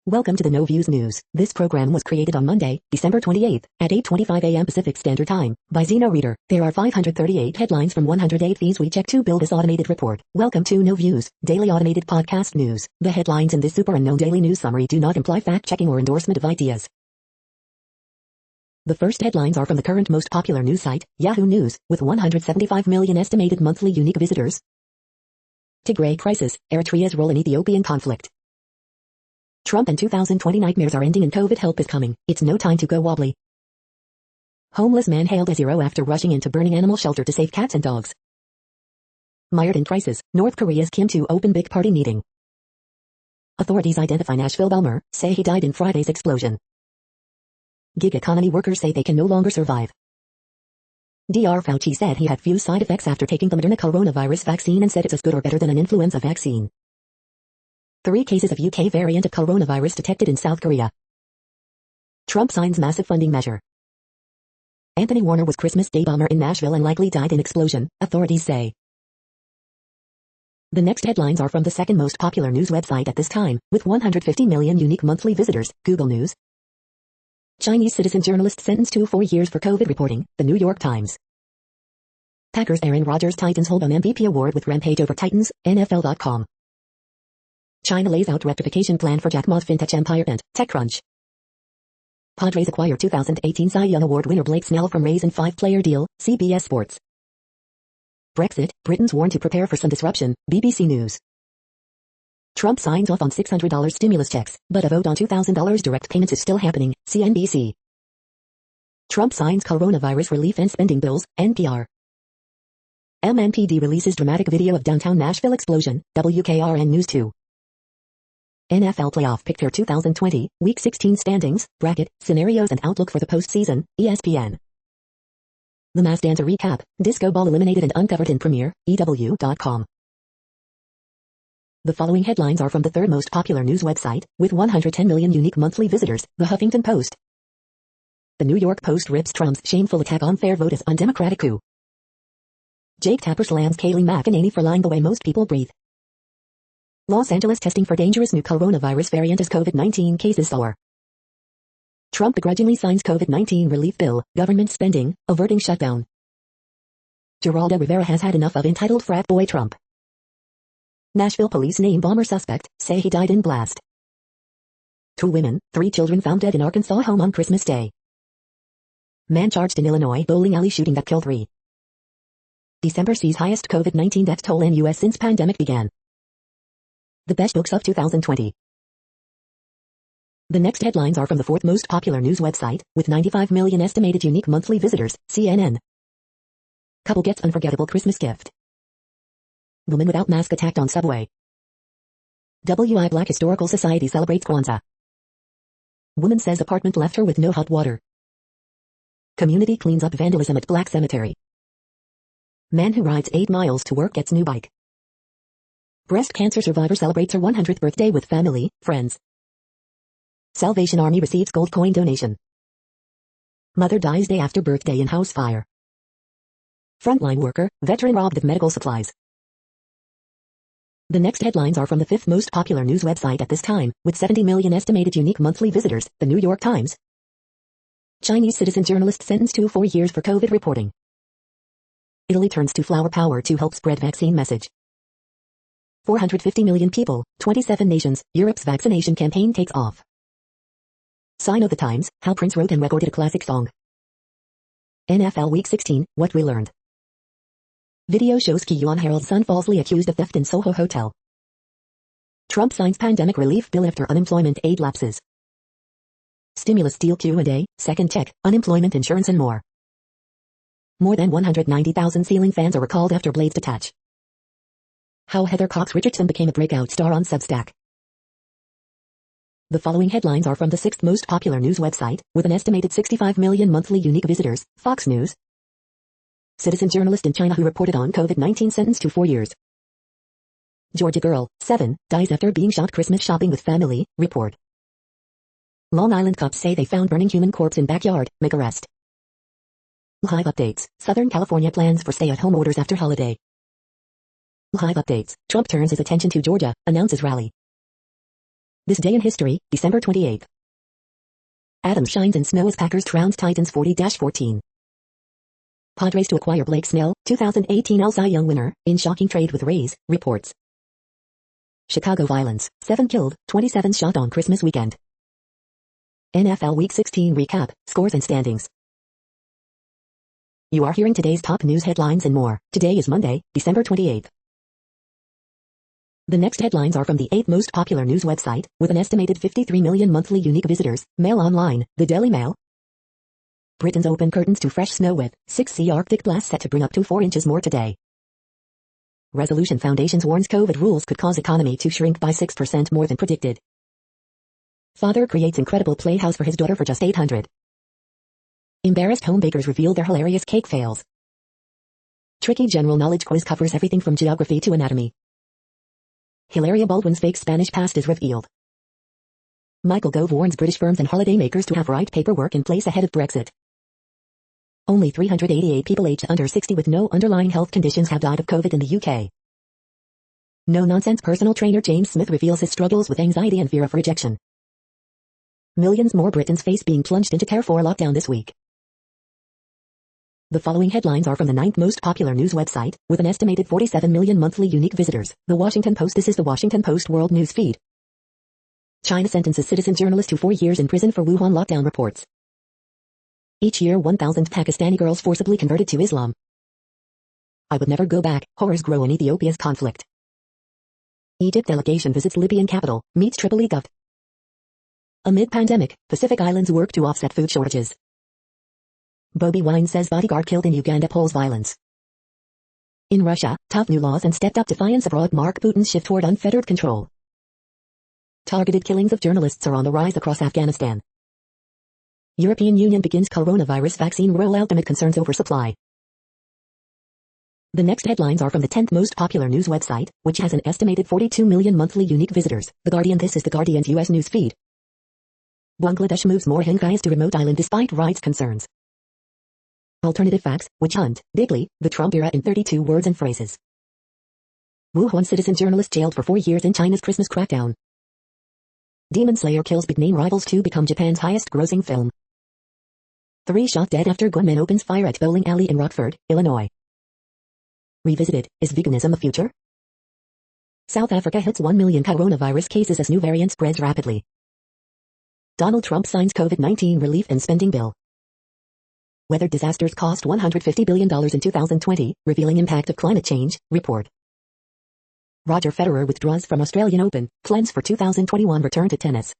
Welcome to the No Views News. This program was created on Monday, December 28th, at 8:25 a.m. Pacific Standard Time, by Zeno Reader. There are 538 headlines from 108 these we check to build this automated report. Welcome to No Views, daily automated podcast news. The headlines in this super unknown daily news summary do not imply fact-checking or endorsement of ideas. The first headlines are from the current most popular news site, Yahoo News, with 175 million estimated monthly unique visitors. Tigray crisis, Eritrea's role in Ethiopian conflict. Trump and 2020 nightmares are ending and COVID help is coming. It's no time to go wobbly. Homeless man hailed as hero after rushing into burning animal shelter to save cats and dogs. Mired in crisis, North Korea's Kim to open big party meeting. Authorities identify Nashville bomber, say he died in Friday's explosion. Gig economy workers say they can no longer survive. Dr. Fauci said he had few side effects after taking the Moderna coronavirus vaccine and said it's as good or better than an influenza vaccine. 3 cases of UK variant of coronavirus detected in South Korea. Trump signs massive funding measure. Anthony Warner was Christmas Day bomber in Nashville and likely died in explosion, authorities say. The next headlines are from the second most popular news website at this time, with 150 million unique monthly visitors, Google News. Chinese citizen journalist sentenced to 4 years for COVID reporting, The New York Times. Packers Aaron Rodgers Titans hold MVP award with rampage over Titans, NFL.com. China lays out rectification plan for Jack Ma's fintech empire and TechCrunch. Padres acquire 2018 Cy Young Award winner Blake Snell from Rays in 5-player deal, CBS Sports. Brexit, Britain's warned to prepare for some disruption, BBC News. Trump signs off on $600 stimulus checks, but a vote on $2,000 direct payments is still happening, CNBC. Trump signs coronavirus relief and spending bills, NPR. MNPD releases dramatic video of downtown Nashville explosion, WKRN News 2. NFL Playoff Picture 2020, Week 16 Standings, Bracket, Scenarios and Outlook for the Postseason, ESPN. The Mass Dancer Recap, Disco Ball eliminated and uncovered in Premiere, EW.com. The following headlines are from the third most popular news website, with 110 million unique monthly visitors, The Huffington Post. The New York Post rips Trump's shameful attack on fair vote as undemocratic coup. Jake Tapper slams Kayleigh McEnany for lying the way most people breathe. Los Angeles testing for dangerous new coronavirus variant as COVID-19 cases soar. Trump begrudgingly signs COVID-19 relief bill, government spending, averting shutdown. Geraldo Rivera has had enough of entitled frat boy Trump. Nashville police name bomber suspect, say he died in blast. 2 women, 3 children found dead in Arkansas home on Christmas Day. Man charged in Illinois bowling alley shooting that killed 3. December sees highest COVID-19 death toll in U.S. since pandemic began. The best books of 2020. The next headlines are from the fourth most popular news website, with 95 million estimated unique monthly visitors, CNN. Couple gets unforgettable Christmas gift. Woman without mask attacked on subway. WI Black Historical Society celebrates Kwanzaa. Woman says apartment left her with no hot water. Community cleans up vandalism at Black Cemetery. Man who rides 8 miles to work gets new bike. Breast cancer survivor celebrates her 100th birthday with family, friends. Salvation Army receives gold coin donation. Mother dies day after birthday in house fire. Frontline worker, veteran robbed of medical supplies. The next headlines are from the fifth most popular news website at this time, with 70 million estimated unique monthly visitors, The New York Times. Chinese citizen journalist sentenced to 4 years for COVID reporting. Italy turns to flower power to help spread vaccine message. 450 million people, 27 nations, Europe's vaccination campaign takes off. Sign of the times, how Prince wrote and recorded a classic song. NFL Week 16, what we learned. Video shows Keon Harold's son falsely accused of theft in Soho hotel. Trump signs pandemic relief bill after unemployment aid lapses. Stimulus deal Q&A, second check, unemployment insurance and more. More than 190,000 ceiling fans are recalled after blades detach. How Heather Cox Richardson became a breakout star on Substack. The following headlines are from the sixth most popular news website, with an estimated 65 million monthly unique visitors, Fox News. Citizen journalist in China who reported on COVID-19 sentenced to 4 years. Georgia girl, 7, dies after being shot Christmas shopping with family, report. Long Island cops say they found burning human corpse in backyard, make arrest. Live updates, Southern California plans for stay-at-home orders after holiday. Live updates, Trump turns his attention to Georgia, announces rally. This day in history, December 28th. Adams shines in snow as Packers trounced Titans 40-14. Padres to acquire Blake Snell, 2018 Al Cy Young winner, in shocking trade with Rays, reports. Chicago violence, 7 killed, 27 shot on Christmas weekend. NFL Week 16 recap, scores and standings. You are hearing today's top news headlines and more. Today is Monday, December 28th. The next headlines are from the 8th most popular news website, with an estimated 53 million monthly unique visitors, Mail Online, the Daily Mail. Britain's open curtains to fresh snow with 6C Arctic blast set to bring up to 4 inches more today. Resolution Foundations warns COVID rules could cause economy to shrink by 6% more than predicted. Father creates incredible playhouse for his daughter for just $800. Embarrassed home bakers reveal their hilarious cake fails. Tricky general knowledge quiz covers everything from geography to anatomy. Hilaria Baldwin's fake Spanish past is revealed. Michael Gove warns British firms and holidaymakers to have right paperwork in place ahead of Brexit. Only 388 people aged under 60 with no underlying health conditions have died of COVID in the UK. No-nonsense personal trainer James Smith reveals his struggles with anxiety and fear of rejection. Millions more Britons face being plunged into Tier 4 lockdown this week. The following headlines are from the 9th most popular news website, with an estimated 47 million monthly unique visitors, The Washington Post. This is the Washington Post World News Feed. China sentences citizen journalist to 4 years in prison for Wuhan lockdown reports. Each year 1,000 Pakistani girls forcibly converted to Islam. I would never go back, horrors grow in Ethiopia's conflict. Egypt delegation visits Libyan capital, meets Tripoli gov. Amid pandemic, Pacific Islands work to offset food shortages. Bobi Wine says bodyguard killed in Uganda pulls violence. In Russia, tough new laws and stepped-up defiance abroad mark Putin's shift toward unfettered control. Targeted killings of journalists are on the rise across Afghanistan. European Union begins coronavirus vaccine rollout amid concerns over supply. The next headlines are from the 10th most popular news website, which has an estimated 42 million monthly unique visitors, The Guardian. This is The Guardian's U.S. news feed. Bangladesh moves more Rohingyas to remote island despite rights concerns. Alternative facts, witch hunt, Digley, the Trump era in 32 words and phrases. Wuhan citizen journalist jailed for 4 years in China's Christmas crackdown. Demon Slayer kills big-name rivals to become Japan's highest-grossing film. 3 shot dead after gunman opens fire at bowling alley in Rockford, Illinois. Revisited, is veganism the future? South Africa hits 1 million coronavirus cases as new variant spreads rapidly. Donald Trump signs COVID-19 relief and spending bill. Weather disasters cost $150 billion in 2020, revealing impact of climate change, report. Roger Federer withdraws from Australian Open, plans for 2021 return to tennis.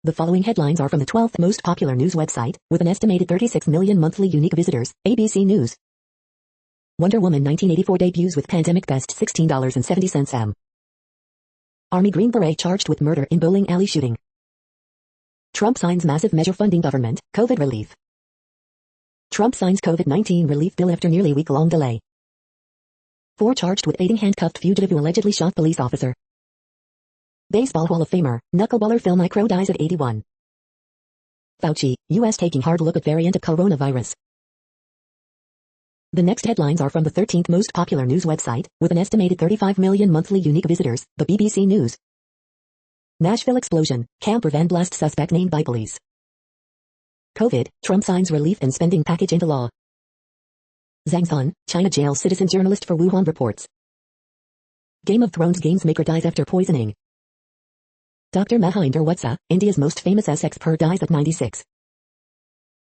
The following headlines are from the 12th most popular news website, with an estimated 36 million monthly unique visitors, ABC News. Wonder Woman 1984 debuts with pandemic best $16.70 Army Green Beret charged with murder in bowling alley shooting. Trump signs massive measure funding government, COVID relief. Trump signs COVID-19 relief bill after nearly week-long delay. 4 charged with aiding handcuffed fugitive who allegedly shot police officer. Baseball Hall of Famer, knuckleballer Phil Niekro dies at 81. Fauci, U.S. taking hard look at variant of coronavirus. The next headlines are from the 13th most popular news website, with an estimated 35 million monthly unique visitors, the BBC News. Nashville explosion, camper van blast suspect named by police. COVID, Trump signs relief and spending package into law. Zhang Sun, China jails citizen journalist for Wuhan reports. Game of Thrones games maker dies after poisoning. Dr. Mahinder Watsa, India's most famous expert dies at 96.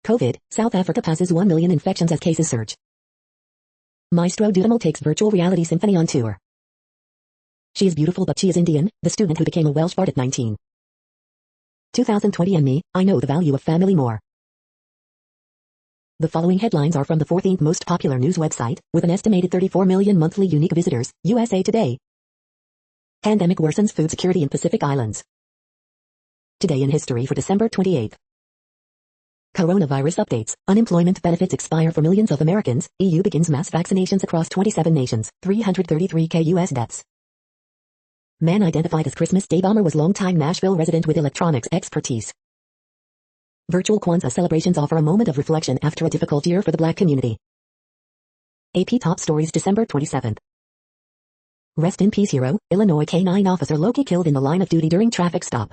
COVID, South Africa passes 1 million infections as cases surge. Maestro Dudamel takes virtual reality symphony on tour. She is beautiful but she is Indian, the student who became a Welsh bard at 19. 2020 and me, I know the value of family more. The following headlines are from the 14th most popular news website, with an estimated 34 million monthly unique visitors, USA Today. Pandemic worsens food security in Pacific Islands. Today in history for December 28th. Coronavirus updates. Unemployment benefits expire for millions of Americans. EU begins mass vaccinations across 27 nations. 333k U.S. deaths. Man identified as Christmas Day bomber was longtime Nashville resident with electronics expertise. Virtual Kwanzaa celebrations offer a moment of reflection after a difficult year for the Black community. AP Top Stories December 27th. Rest in peace hero, Illinois K-9 officer Loki killed in the line of duty during traffic stop.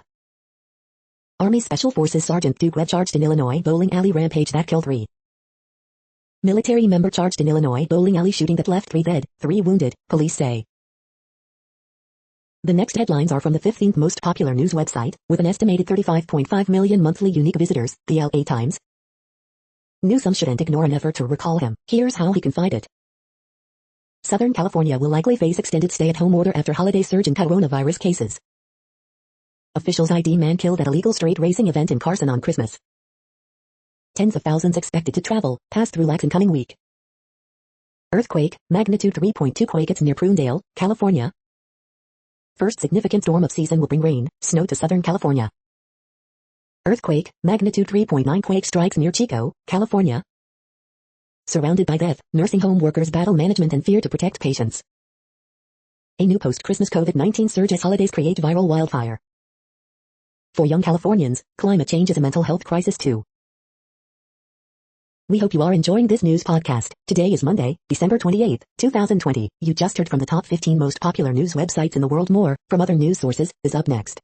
Army Special Forces Sergeant Duke Webb charged in Illinois bowling alley rampage that killed 3. Military member charged in Illinois bowling alley shooting that left 3 dead, 3 wounded, police say. The next headlines are from the 15th most popular news website, with an estimated 35.5 million monthly unique visitors, the LA Times. Newsom shouldn't ignore an effort to recall him. Here's how he can fight it. Southern California will likely face extended stay-at-home order after holiday surge in coronavirus cases. Officials ID man killed at illegal straight racing event in Carson on Christmas. Tens of thousands expected to travel, pass through lax in coming week. Earthquake, magnitude 3.2 quake hits near Prunedale, California. First significant storm of season will bring rain, snow to Southern California. Earthquake, magnitude 3.9 quake strikes near Chico, California. Surrounded by death, nursing home workers battle management and fear to protect patients. A new post-Christmas COVID-19 surge as holidays create viral wildfire. For young Californians, climate change is a mental health crisis too. We hope you are enjoying this news podcast. Today is Monday, December 28, 2020. You just heard from the top 15 most popular news websites in the world. More from other news sources is up next.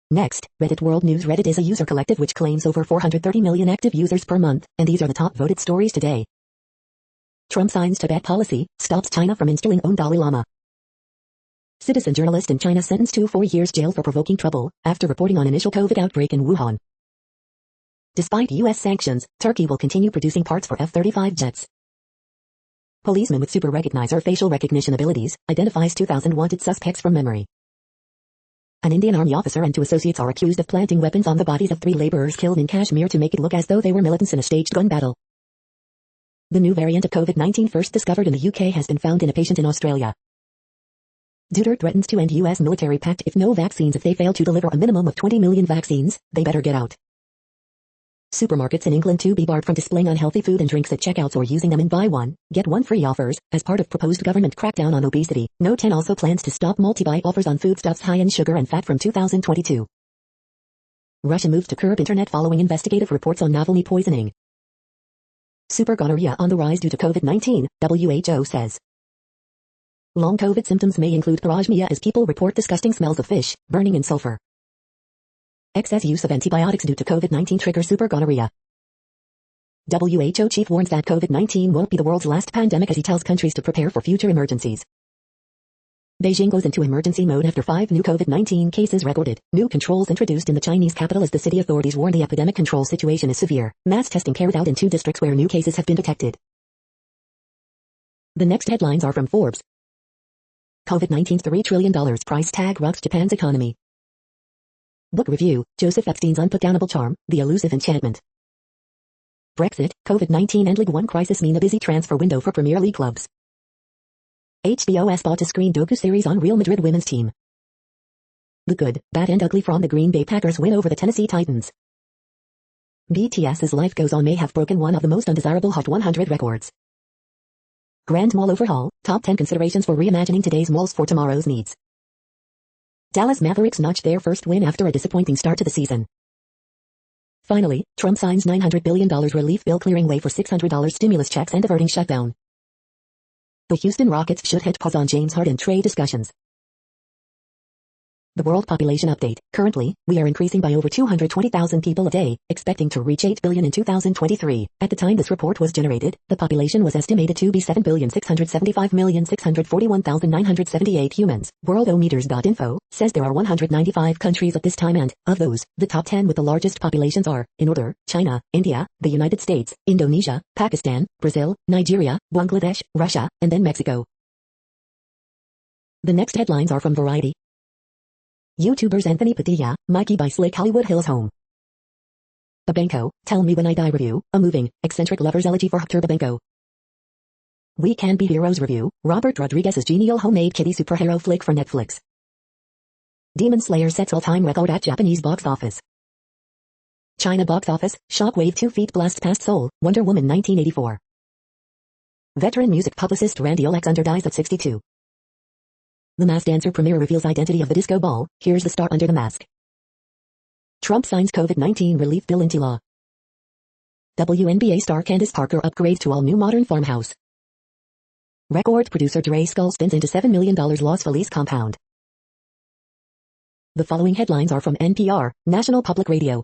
Next, Reddit World News. Reddit is a user collective which claims over 430 million active users per month, and these are the top voted stories today. Trump signs Tibet policy, stops China from installing own Dalai Lama. Citizen journalist in China sentenced to 4 years jail for provoking trouble, after reporting on initial COVID outbreak in Wuhan. Despite U.S. sanctions, Turkey will continue producing parts for F-35 jets. Policeman with super recognizer facial recognition abilities, identifies 2,000 wanted suspects from memory. An Indian Army officer and 2 associates are accused of planting weapons on the bodies of 3 laborers killed in Kashmir to make it look as though they were militants in a staged gun battle. The new variant of COVID-19 first discovered in the UK has been found in a patient in Australia. Duterte threatens to end U.S. military pact if no vaccines. If they fail to deliver a minimum of 20 million vaccines, they better get out. Supermarkets in England to be barred from displaying unhealthy food and drinks at checkouts or using them in buy one, get one free offers, as part of proposed government crackdown on obesity. Note 10 also plans to stop multi-buy offers on foodstuffs high in sugar and fat from 2022. Russia moves to curb internet following investigative reports on Navalny poisoning. Super gonorrhea on the rise due to COVID-19, WHO says. Long COVID symptoms may include parosmia as people report disgusting smells of fish, burning and sulfur. Excess use of antibiotics due to COVID-19 triggers super gonorrhea. WHO chief warns that COVID-19 won't be the world's last pandemic as he tells countries to prepare for future emergencies. Beijing goes into emergency mode after 5 new COVID-19 cases recorded. New controls introduced in the Chinese capital as the city authorities warn the epidemic control situation is severe. Mass testing carried out in 2 districts where new cases have been detected. The next headlines are from Forbes. COVID-19's $3 trillion price tag rocks Japan's economy. Book review, Joseph Epstein's unputdownable charm, the elusive enchantment. Brexit, COVID-19 and League One crisis mean a busy transfer window for Premier League clubs. HBO's bought a screen docu-series on Real Madrid women's team. The good, bad and ugly from the Green Bay Packers win over the Tennessee Titans. BTS's life goes on may have broken one of the most undesirable Hot 100 records. Grand Mall overhaul, top 10 considerations for reimagining today's malls for tomorrow's needs. Dallas Mavericks notched their first win after a disappointing start to the season. Finally, Trump signs $900 billion relief bill clearing way for $600 stimulus checks and averting shutdown. The Houston Rockets should hit pause on James Harden trade discussions. The world population update. Currently, we are increasing by over 220,000 people a day, expecting to reach 8 billion in 2023. At the time this report was generated, the population was estimated to be 7,675,641,978 humans. Worldometers.info says there are 195 countries at this time and, of those, the top 10 with the largest populations are, in order, China, India, the United States, Indonesia, Pakistan, Brazil, Nigeria, Bangladesh, Russia, and then Mexico. The next headlines are from Variety. YouTubers Anthony Padilla, Mikey buy Slick Hollywood Hills home. Babenco, Tell Me When I Die review, a moving, eccentric lover's elegy for Hector Babenco. We Can Be Heroes review, Robert Rodriguez's genial homemade kiddie superhero flick for Netflix. Demon Slayer sets all-time record at Japanese box office. China box office, Shockwave 2 feet blasts past Seoul, Wonder Woman 1984. Veteran music publicist Randy Alexander dies at 62. The Masked Dancer premiere reveals identity of the disco ball, here's the star under the mask. Trump signs COVID-19 relief bill into law. WNBA star Candace Parker upgrades to all-new modern farmhouse. Record producer Dre Skull spins into $7 million Los Feliz compound. The following headlines are from NPR, National Public Radio.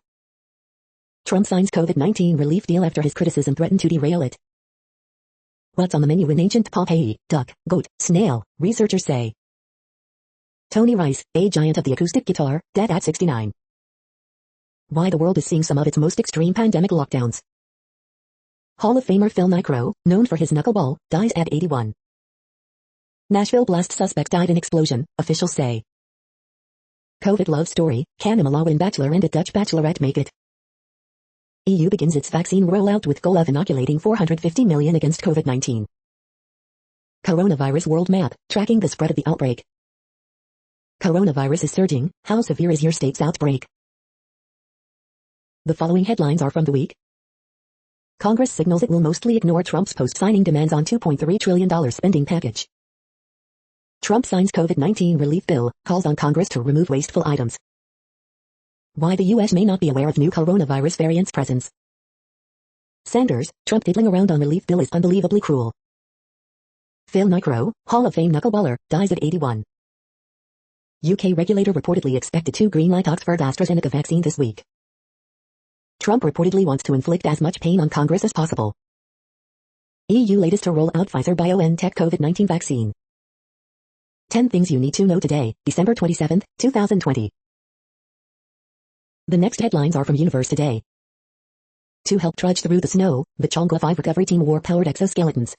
Trump signs COVID-19 relief deal after his criticism threatened to derail it. What's on the menu in ancient Pompeii? Duck, goat, snail, researchers say. Tony Rice, a giant of the acoustic guitar, dead at 69. Why the world is seeing some of its most extreme pandemic lockdowns. Hall of Famer Phil Niekro, known for his knuckleball, dies at 81. Nashville blast suspect died in explosion, officials say. COVID love story, can a Malawian bachelor and a Dutch bachelorette make it? EU begins its vaccine rollout with goal of inoculating 450 million against COVID-19. Coronavirus world map, tracking the spread of the outbreak. Coronavirus is surging, how severe is your state's outbreak? The following headlines are from the week. Congress signals it will mostly ignore Trump's post-signing demands on $2.3 trillion spending package. Trump signs COVID-19 relief bill, calls on Congress to remove wasteful items. Why the U.S. may not be aware of new coronavirus variants' presence. Sanders, Trump diddling around on relief bill is unbelievably cruel. Phil Niekro, Hall of Fame knuckleballer, dies at 81. UK regulator reportedly expected to greenlight Oxford AstraZeneca vaccine this week. Trump reportedly wants to inflict as much pain on Congress as possible. EU latest to roll out Pfizer-BioNTech COVID-19 vaccine. 10 things you need to know today, December 27, 2020. The next headlines are from Universe Today. To help trudge through the snow, the Chongqing 5 recovery team wore powered exoskeletons.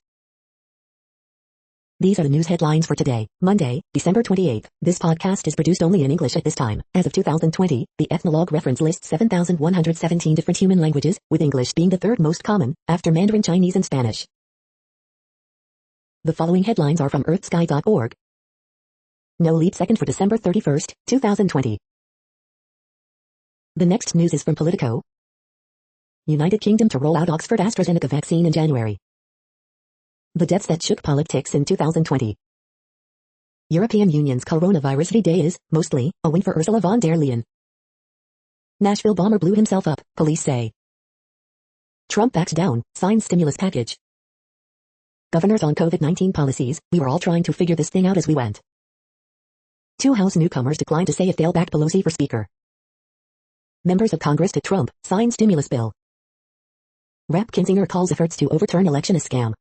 These are the news headlines for today, Monday, December 28. This podcast is produced only in English at this time. As of 2020, the Ethnologue reference lists 7,117 different human languages, with English being the third most common, after Mandarin Chinese and Spanish. The following headlines are from earthsky.org. No leap second for December 31, 2020. The next news is from Politico. United Kingdom to roll out Oxford AstraZeneca vaccine in January. The deaths that shook politics in 2020. European Union's coronavirus V-Day is, mostly, a win for Ursula von der Leyen. Nashville bomber blew himself up, police say. Trump backs down, signs stimulus package. Governors on COVID-19 policies, we were all trying to figure this thing out as we went. 2 House newcomers declined to say if they'll back Pelosi for Speaker. Members of Congress to Trump, sign stimulus bill. Rep. Kinzinger calls efforts to overturn election a scam.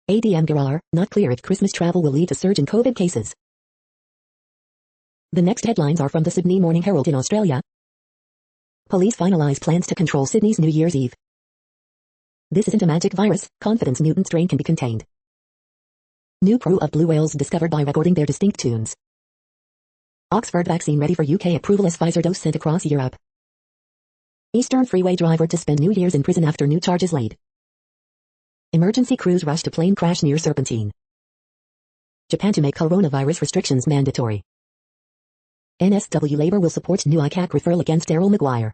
ADM Garar, not clear if Christmas travel will lead to surge in COVID cases. The next headlines are from the Sydney Morning Herald in Australia. Police finalise plans to control Sydney's New Year's Eve. This isn't a magic virus, confidence mutant strain can be contained. New crew of blue whales discovered by recording their distinct tunes. Oxford vaccine ready for UK approval as Pfizer dose sent across Europe. Eastern Freeway driver to spend New Year's in prison after new charges laid. Emergency crews rush to plane crash near Serpentine. Japan to make coronavirus restrictions mandatory. NSW Labour will support new ICAC referral against Daryl Maguire.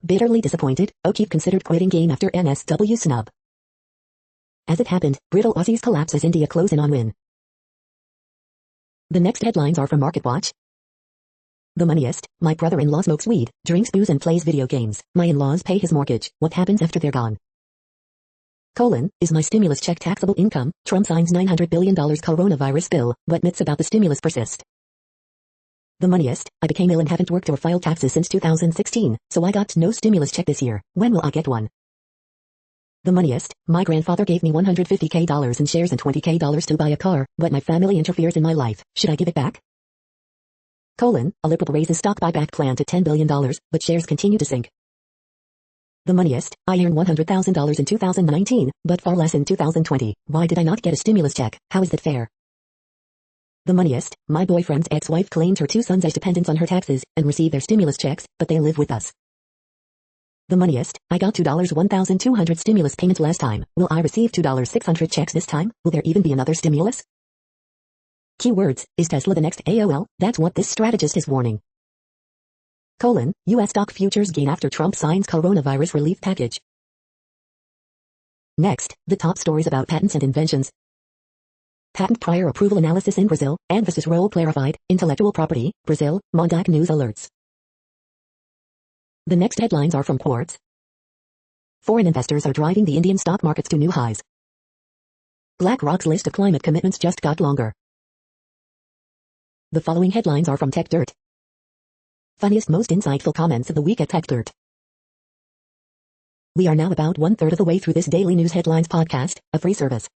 Bitterly disappointed, O'Keefe considered quitting game after NSW snub. As it happened, brittle Aussies collapse as India close in on win. The next headlines are from MarketWatch. The Moneyest, my brother-in-law smokes weed, drinks booze and plays video games. My in-laws pay his mortgage. What happens after they're gone? Is my stimulus check taxable income? Trump signs $900 billion coronavirus bill, but myths about the stimulus persist. The Moneyest, I became ill and haven't worked or filed taxes since 2016, so I got no stimulus check this year. When will I get one? The Moneyest, my grandfather gave me $150K in shares and $20K to buy a car, but my family interferes in my life. Should I give it back? A liberal raises stock buyback plan to $10 billion, but shares continue to sink. The Moneyest, I earned $100,000 in 2019, but far less in 2020. Why did I not get a stimulus check? How is that fair? The Moneyest, my boyfriend's ex-wife claimed her 2 sons as dependents on her taxes, and receive their stimulus checks, but they live with us. The Moneyest, I got $1,200 stimulus payment last time. Will I receive $600 checks this time? Will there even be another stimulus? Keywords, is Tesla the next AOL? That's what this strategist is warning. U.S. stock futures gain after Trump signs coronavirus relief package. Next, the top stories about patents and inventions. Patent prior approval analysis in Brazil, emphasis role clarified, intellectual property, Brazil, Mondac News alerts. The next headlines are from Quartz. Foreign investors are driving the Indian stock markets to new highs. BlackRock's list of climate commitments just got longer. The following headlines are from Tech Dirt. Funniest, most insightful comments of the week at Tech Dirt. We are now about 1/3 of the way through this daily news headlines podcast, a free service.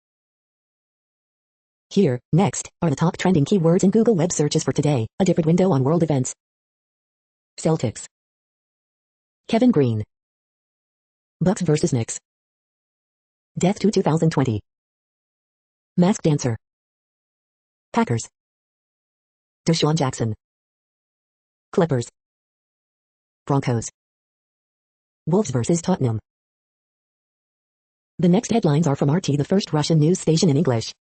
Here, next, are the top trending keywords in Google web searches for today, a different window on world events. Celtics. Kevin Green. Bucks vs. Knicks. Death to 2020. Masked Dancer. Packers. Deshaun Jackson. Clippers. Broncos. Wolves vs. Tottenham. The next headlines are from RT, the first Russian news station in English.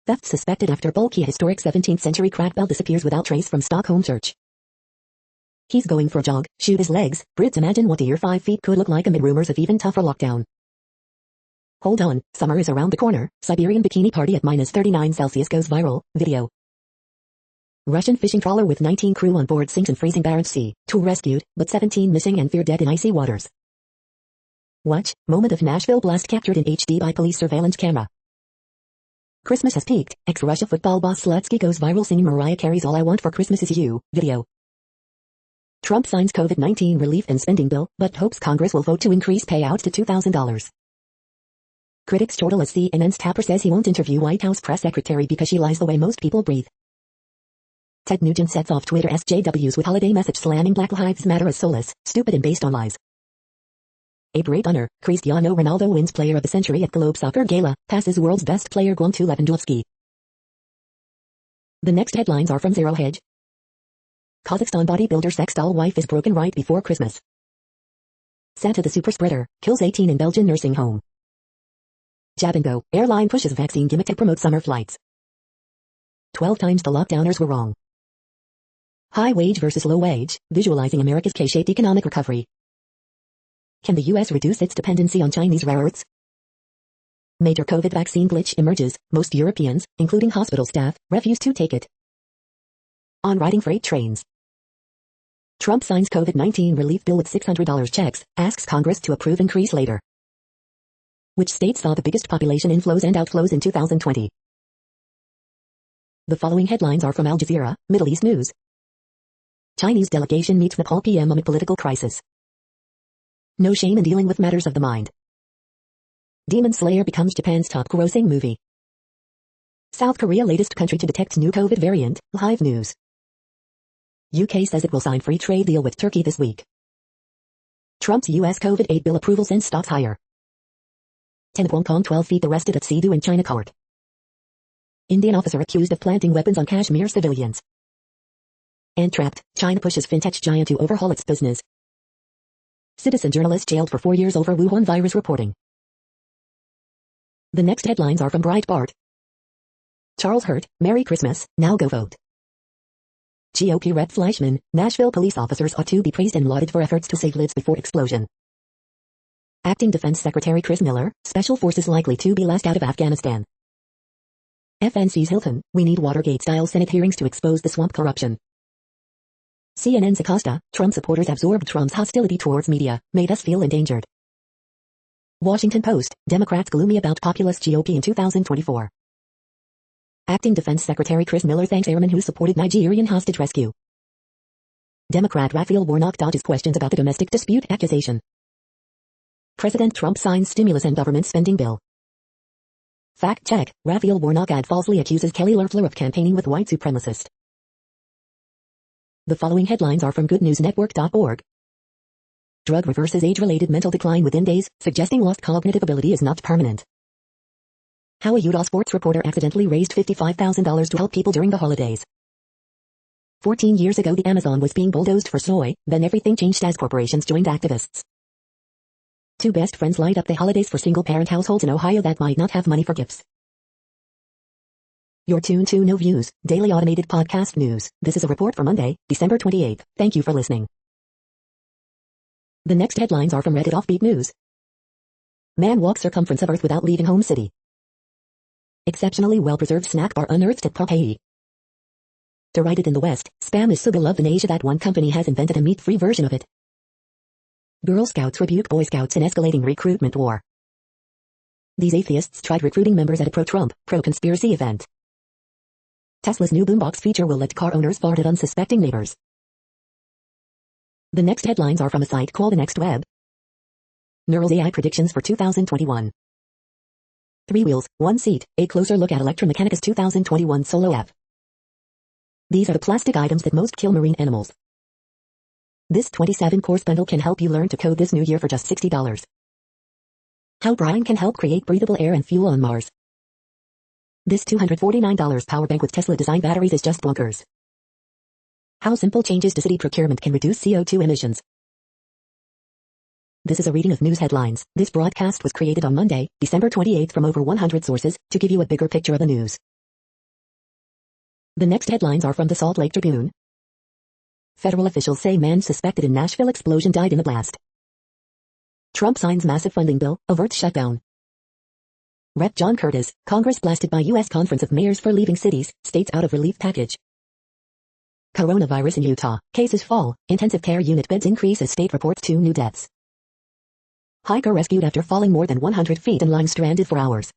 Theft suspected after bulky historic 17th century crack bell disappears without trace from Stockholm church. He's going for a jog, shoot his legs, Brits imagine what a year 5 feet could look like amid rumors of even tougher lockdown. Hold on, summer is around the corner, Siberian bikini party at -39°C goes viral, video. Russian fishing trawler with 19 crew on board sinks in freezing Barents Sea, 2 rescued, but 17 missing and feared dead in icy waters. Watch, moment of Nashville blast captured in HD by police surveillance camera. Christmas has peaked, ex-Russia football boss Slutsky goes viral singing Mariah Carey's All I Want for Christmas Is You, video. Trump signs COVID-19 relief and spending bill, but hopes Congress will vote to increase payouts to $2,000. Critics chortle as CNN's Tapper says he won't interview White House press secretary because she lies the way most people breathe. Ted Nugent sets off Twitter SJWs with holiday message slamming Black Lives Matter as soulless, stupid and based on lies. A great honor, Cristiano Ronaldo wins Player of the Century at Globe Soccer Gala, passes world's best player Guantu Lewandowski. The next headlines are from Zero Hedge. Kazakhstan bodybuilder sex doll wife is broken right before Christmas. Santa the super spreader, kills 18 in Belgian nursing home. Jab and go, airline pushes vaccine gimmick to promote summer flights. 12 times the lockdowners were wrong. High wage versus low wage, visualizing America's K-shaped economic recovery. Can the U.S. reduce its dependency on Chinese rare earths? Major COVID vaccine glitch emerges, most Europeans, including hospital staff, refuse to take it. On riding freight trains. Trump signs COVID-19 relief bill with $600 checks, asks Congress to approve increase later. Which states saw the biggest population inflows and outflows in 2020? The following headlines are from Al Jazeera, Middle East News. Chinese delegation meets Nepal PM amid political crisis. No shame in dealing with matters of the mind. Demon Slayer becomes Japan's top-grossing movie. South Korea latest country to detect new COVID variant, Hive News. UK says it will sign free trade deal with Turkey this week. Trump's US COVID aid bill approval sends stocks higher. 10 of Hong Kong 12 feet arrested at Sidu in China court. Indian officer accused of planting weapons on Kashmir civilians. And trapped, China pushes fintech giant to overhaul its business. Citizen journalist jailed for 4 years over Wuhan virus reporting. The next headlines are from Breitbart. Charles Hurt, Merry Christmas, now go vote. GOP Rep Fleischman, Nashville police officers ought to be praised and lauded for efforts to save lives before explosion. Acting Defense Secretary Chris Miller, Special Forces likely to be last out of Afghanistan. FNC's Hilton, we need Watergate-style Senate hearings to expose the swamp corruption. CNN's Acosta, Trump supporters absorbed Trump's hostility towards media, made us feel endangered. Washington Post, Democrats gloomy about populist GOP in 2024. Acting Defense Secretary Chris Miller thanks airmen who supported Nigerian hostage rescue. Democrat Raphael Warnock dodges questions about the domestic dispute accusation. President Trump signs stimulus and government spending bill. Fact check, Raphael Warnock ad falsely accuses Kelly Loeffler of campaigning with white supremacist. The following headlines are from goodnewsnetwork.org. Drug reverses age-related mental decline within days, suggesting lost cognitive ability is not permanent. How a Utah sports reporter accidentally raised $55,000 to help people during the holidays. 14 years ago the Amazon was being bulldozed for soy, then everything changed as corporations joined activists. Two best friends light up the holidays for single-parent households in Ohio that might not have money for gifts. You're tuned to No Views, daily automated podcast news. This is a report for Monday, December 28th. Thank you for listening. The next headlines are from Reddit Offbeat News. Man walks circumference of Earth without leaving home city. Exceptionally well-preserved snack bar unearthed at Pompeii. Derided in the West, Spam is so beloved in Asia that one company has invented a meat-free version of it. Girl Scouts rebuke Boy Scouts in escalating recruitment war. These atheists tried recruiting members at a pro-Trump, pro-conspiracy event. Tesla's new boombox feature will let car owners fart at unsuspecting neighbors. The next headlines are from a site called The Next Web. Neural's AI predictions for 2021. 3 wheels, 1 seat, a closer look at Electromechanica's 2021 Solo F. These are the plastic items that most kill marine animals. This 27-course bundle can help you learn to code this new year for just $60. How Brian can help create breathable air and fuel on Mars. This $249 power bank with Tesla design batteries is just bonkers. How simple changes to city procurement can reduce CO2 emissions. This is a reading of news headlines. This broadcast was created on Monday, December 28th from over 100 sources to give you a bigger picture of the news. The next headlines are from the Salt Lake Tribune. Federal officials say man suspected in Nashville explosion died in the blast. Trump signs massive funding bill, averts shutdown. Rep. John Curtis, Congress blasted by U.S. Conference of Mayors for leaving cities, states out of relief package. Coronavirus in Utah, cases fall, intensive care unit beds increase as state reports 2 new deaths. Hiker rescued after falling more than 100 feet and lying stranded for hours.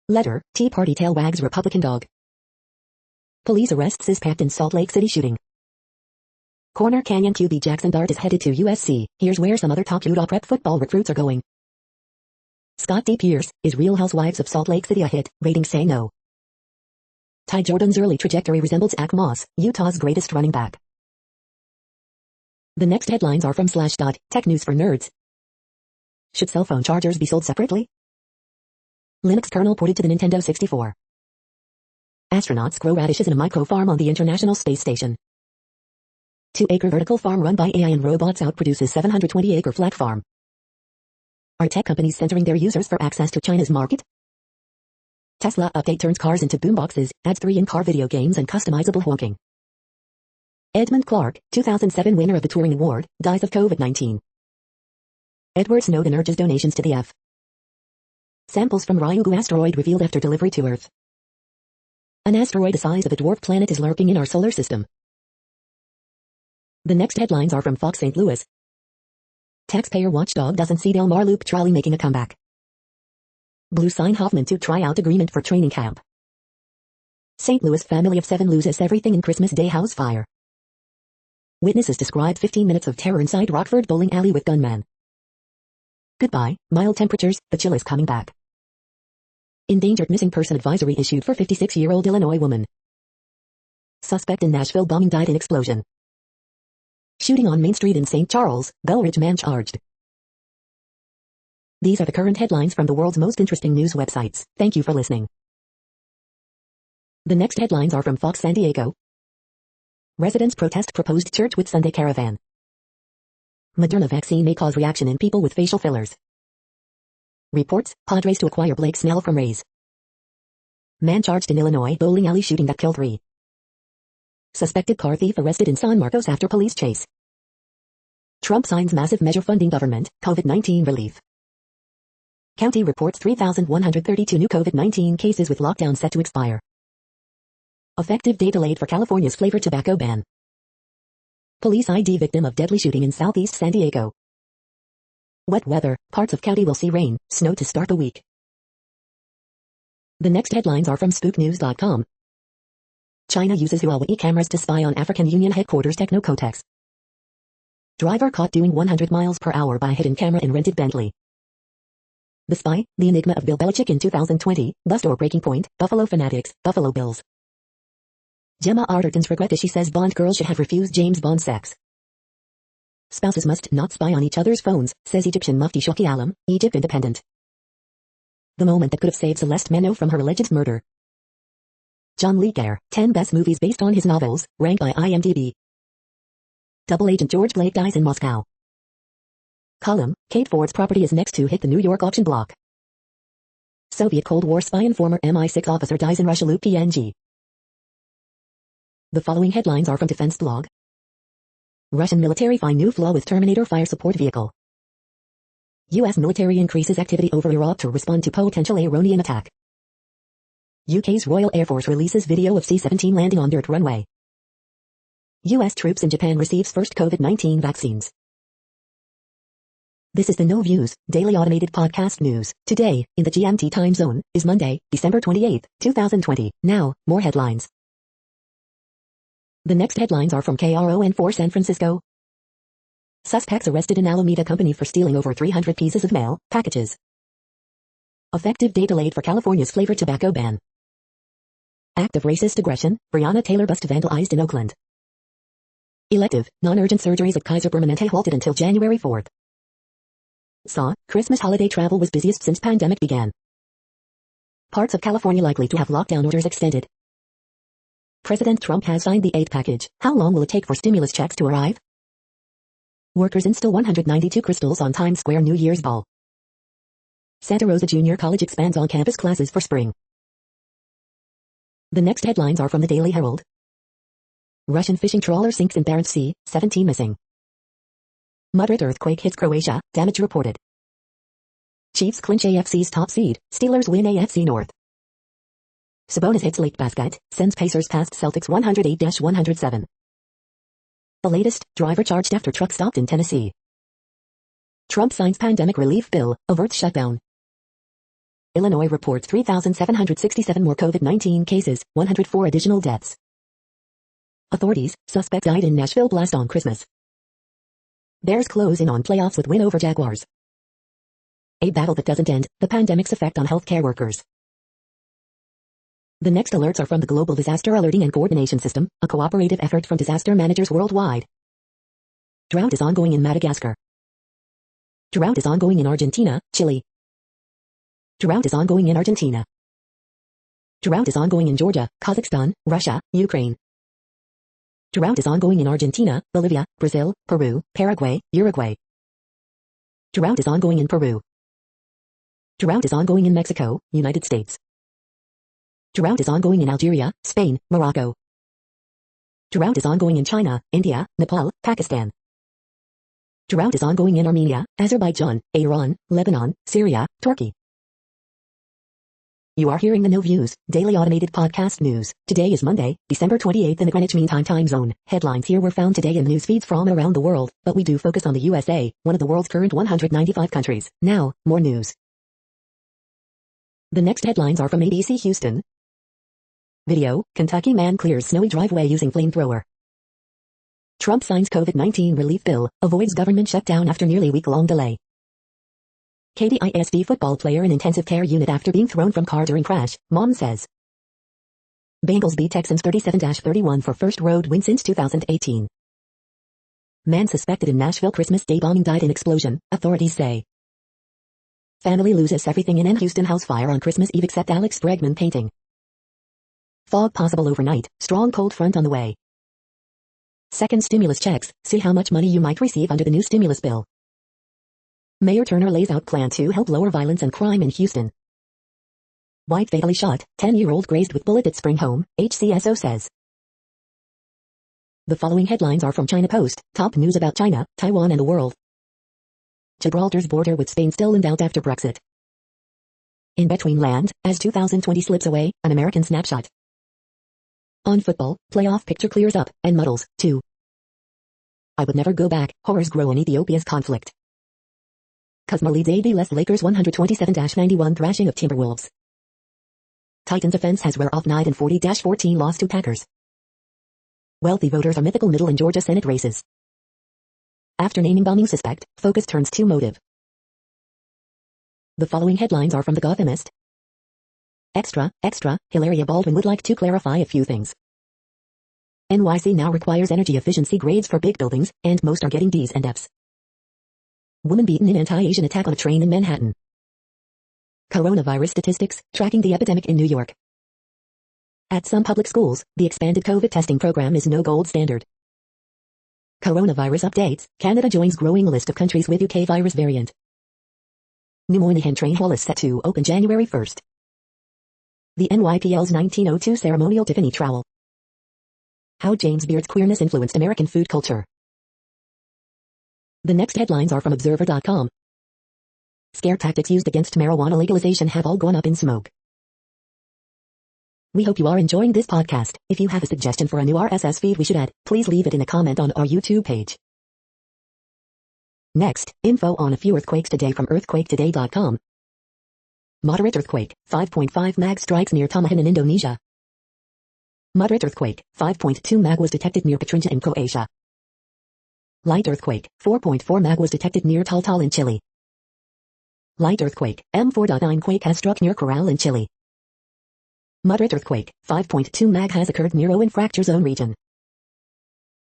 Letter, Tea Party tail wags Republican dog. Police arrests is packed in Salt Lake City shooting. Corner Canyon QB Jackson Dart is headed to USC. Here's where some other top Utah prep football recruits are going. Scott D. Pierce, is Real Housewives of Salt Lake City a hit? Ratings say no. Ty Jordan's early trajectory resembles Zach Moss, Utah's greatest running back. The next headlines are from Slashdot, Tech News for Nerds. Should cell phone chargers be sold separately? Linux kernel ported to the Nintendo 64. Astronauts grow radishes in a micro-farm on the International Space Station. 2-acre vertical farm run by AI and robots outproduces 720-acre flat farm. Are tech companies censoring their users for access to China's market? Tesla update turns cars into boomboxes, adds 3 in-car video games and customizable honking. Edmund Clark, 2007 winner of the Turing Award, dies of COVID-19. Edward Snowden urges donations to the F. Samples from Ryugu asteroid revealed after delivery to Earth. An asteroid the size of a dwarf planet is lurking in our solar system. The next headlines are from Fox St. Louis. Taxpayer watchdog doesn't see Del Mar Loop trolley making a comeback. Blue sign Hoffman to try out agreement for training camp. St. Louis family of 7 loses everything in Christmas Day house fire. Witnesses describe 15 minutes of terror inside Rockford bowling alley with gunman. Goodbye, mild temperatures, the chill is coming back. Endangered missing person advisory issued for 56-year-old Illinois woman. Suspect in Nashville bombing died in explosion. Shooting on Main Street in St. Charles, Belridge man charged. These are the current headlines from the world's most interesting news websites. Thank you for listening. The next headlines are from Fox San Diego. Residents protest proposed church with Sunday caravan. Moderna vaccine may cause reaction in people with facial fillers. Reports, Padres to acquire Blake Snell from Rays. Man charged in Illinois bowling alley shooting that killed 3. Suspected car thief arrested in San Marcos after police chase. Trump signs massive measure funding government, COVID-19 relief. County reports 3,132 new COVID-19 cases with lockdown set to expire. Effective date delayed for California's flavored tobacco ban. Police ID victim of deadly shooting in southeast San Diego. Wet weather, parts of county will see rain, snow to start the week. The next headlines are from spooknews.com. China uses Huawei cameras to spy on African Union headquarters Technocotex. Driver caught doing 100 miles per hour by hidden camera in rented Bentley. The Spy, The Enigma of Bill Belichick in 2020, Bust or Breaking Point, Buffalo Fanatics, Buffalo Bills. Gemma Arterton's regret as she says Bond girls should have refused James Bond sex. Spouses must not spy on each other's phones, says Egyptian Mufti Shoki Alam, Egypt Independent. The moment that could have saved Celeste Meno from her alleged murder. John Le Carre, 10 best movies based on his novels, ranked by IMDb. Double agent George Blake dies in Moscow. Column, Kate Ford's property is next to hit the New York auction block. Soviet Cold War spy and former MI6 officer dies in Russia loop PNG. The following headlines are from Defense Blog. Russian military find new flaw with Terminator fire support vehicle. U.S. military increases activity over Iraq to respond to potential Iranian attack. UK's Royal Air Force releases video of C-17 landing on dirt runway. U.S. troops in Japan receives first COVID-19 vaccines. This is the No Views, daily automated podcast news. Today, in the GMT time zone, is Monday, December 28, 2020. Now, more headlines. The next headlines are from KRON4 San Francisco. Suspects arrested in Alameda Company for stealing over 300 pieces of mail packages. Effective date delayed for California's flavored tobacco ban. Act of racist aggression, Breonna Taylor bust vandalized in Oakland. Elective, non-urgent surgeries at Kaiser Permanente halted until January 4th. Christmas holiday travel was busiest since pandemic began. Parts of California likely to have lockdown orders extended. President Trump has signed the aid package. How long will it take for stimulus checks to arrive? Workers install 192 crystals on Times Square New Year's ball. Santa Rosa Junior College expands on-campus classes for spring. The next headlines are from the Daily Herald. Russian fishing trawler sinks in Barents Sea, 17 missing. Moderate earthquake hits Croatia, damage reported. Chiefs clinch AFC's top seed, Steelers win AFC North. Sabonis hits late basket, sends Pacers past Celtics 108-107. The latest, driver charged after truck stopped in Tennessee. Trump signs pandemic relief bill, averts shutdown. Illinois reports 3,767 more COVID-19 cases, 104 additional deaths. Authorities, suspect died in Nashville blast on Christmas. Bears close in on playoffs with win over Jaguars. A battle that doesn't end, the pandemic's effect on healthcare workers. The next alerts are from the Global Disaster Alerting and Coordination System, a cooperative effort from disaster managers worldwide. Drought is ongoing in Madagascar. Drought is ongoing in Argentina, Chile. Drought is ongoing in Argentina. Drought is ongoing in Georgia, Kazakhstan, Russia, Ukraine. Drought is ongoing in Argentina, Bolivia, Brazil, Peru, Paraguay, Uruguay. Drought is ongoing in Peru. Drought is ongoing in Mexico, United States. Drought is ongoing in Algeria, Spain, Morocco. Drought is ongoing in China, India, Nepal, Pakistan. Drought is ongoing in Armenia, Azerbaijan, Iran, Lebanon, Syria, Turkey. You are hearing the No Views, daily automated podcast news. Today is Monday, December 28th in the Greenwich Mean Time zone. Headlines here were found today in news feeds from around the world, but we do focus on the USA, one of the world's current 195 countries. Now, more news. The next headlines are from ABC Houston. Video, Kentucky man clears snowy driveway using flamethrower. Trump signs COVID-19 relief bill, avoids government shutdown after nearly week-long delay. KDISD football player in intensive care unit after being thrown from car during crash, mom says. Bengals beat Texans 37-31 for first road win since 2018. Man suspected in Nashville Christmas Day bombing died in explosion, authorities say. Family loses everything in Houston house fire on Christmas Eve except Alex Bregman painting. Fog possible overnight, strong cold front on the way. Second stimulus checks, see how much money you might receive under the new stimulus bill. Mayor Turner lays out plan to help lower violence and crime in Houston. Wife fatally shot, 10-year-old grazed with bullet at spring home, HCSO says. The following headlines are from China Post, top news about China, Taiwan and the world. Gibraltar's border with Spain still in doubt after Brexit. In between land, as 2020 slips away, an American snapshot. On football, playoff picture clears up, and muddles, too. I would never go back, horrors grow in Ethiopia's conflict. Kuzma leads AD Lakers 127-91 thrashing of Timberwolves. Titans offense has wear off night and 40-14 loss to Packers. Wealthy voters are mythical middle in Georgia Senate races. After naming bombing suspect, focus turns to motive. The following headlines are from The Gothamist. Extra, Hilaria Baldwin would like to clarify a few things. NYC now requires energy efficiency grades for big buildings, and most are getting Ds and Fs. Woman beaten in anti-Asian attack on a train in Manhattan. Coronavirus statistics, tracking the epidemic in New York. At some public schools, the expanded COVID testing program is no gold standard. Coronavirus updates, Canada joins growing list of countries with UK virus variant. New Moynihan train hall is set to open January 1st. The NYPL's 1902 ceremonial Tiffany trowel. How James Beard's queerness influenced American food culture. The next headlines are from Observer.com. Scare tactics used against marijuana legalization have all gone up in smoke. We hope you are enjoying this podcast. If you have a suggestion for a new RSS feed we should add, please leave it in a comment on our YouTube page. Next, info on a few earthquakes today from earthquaketoday.com. Moderate earthquake, 5.5 mag strikes near Tamahan in Indonesia. Moderate earthquake, 5.2 mag was detected near Petrinja in Croatia. Light earthquake, 4.4 mag was detected near Taltal in Chile. Light earthquake, M4.9 quake has struck near Corral in Chile. Moderate earthquake, 5.2 mag has occurred near Owen fracture zone region.